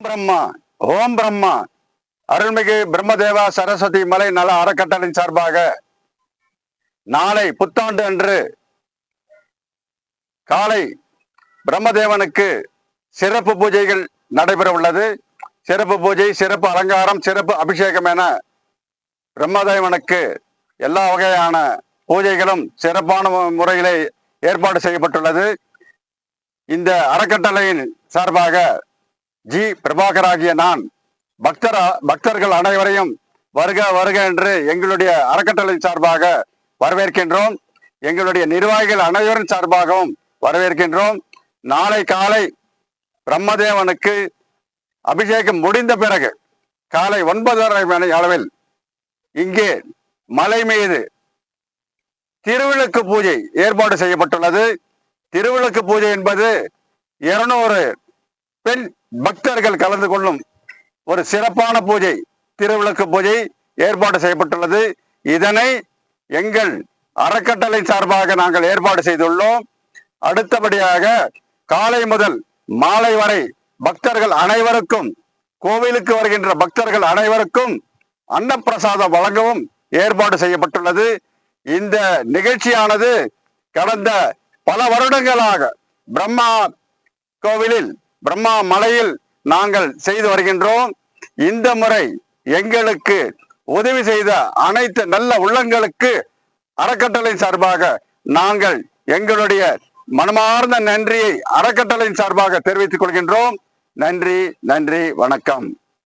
பிரம்மா ஓம் பிரம்மா அருள்மிகு பிரம்மதேவா சரஸ்வதி மலை நல அறக்கட்டளையின் சார்பாக நாளை புத்தாண்டு அன்று காலை பிரம்மதேவனுக்கு சிறப்பு பூஜைகள் நடைபெற உள்ளது. சிறப்பு பூஜை, சிறப்பு அலங்காரம், சிறப்பு அபிஷேகம் என பிரம்மதேவனுக்கு எல்லா வகையான பூஜைகளும் சிறப்பான முறையிலே ஏற்பாடு செய்யப்பட்டுள்ளது. இந்த அறக்கட்டளையின் சார்பாக ஜி பிரபாகராகிய நான் பக்தர்கள் அனைவரையும் வருக வருக என்று எங்களுடைய அறக்கட்டளை சார்பாக வரவேற்கின்றோம். எங்களுடைய நிர்வாகிகள் அனைவரின் சார்பாகவும் வரவேற்கின்றோம். நாளை காலை பிரம்மதேவனுக்கு அபிஷேகம் முடிந்த பிறகு காலை 9:30 மணி அளவில் இங்கே மலை மீது திருவிளக்கு பூஜை ஏற்பாடு செய்யப்பட்டுள்ளது. திருவிளக்கு பூஜை என்பது 200 பெண் பக்தர்கள் கலந்து கொள்ளும் ஒரு சிறப்பான பூஜை. திருவிளக்கு பூஜை ஏற்பாடு செய்யப்பட்டுள்ளது. இதனை எங்கள் அறக்கட்டளை சார்பாக நாங்கள் ஏற்பாடு செய்துள்ளோம். அடுத்தபடியாக காலை முதல் மாலை வரை பக்தர்கள் அனைவருக்கும், கோவிலுக்கு வருகின்ற பக்தர்கள் அனைவருக்கும் அன்னப்பிரசாதம் வழங்கவும் ஏற்பாடு செய்யப்பட்டுள்ளது. இந்த நிகழ்ச்சியானது கடந்த பல வருடங்களாக பிரம்மா கோவிலில், பிரம்மா மலையில் நாங்கள் செய்து வருகின்றோம். இந்த முறை எங்களுக்கு உதவி செய்த அனைத்து நல்ல உள்ளங்களுக்கு அறக்கட்டளை சார்பாக நாங்கள் எங்களுடைய மனமார்ந்த நன்றியை அறக்கட்டளை சார்பாக தெரிவித்துக் கொள்கின்றோம். நன்றி, நன்றி, வணக்கம்.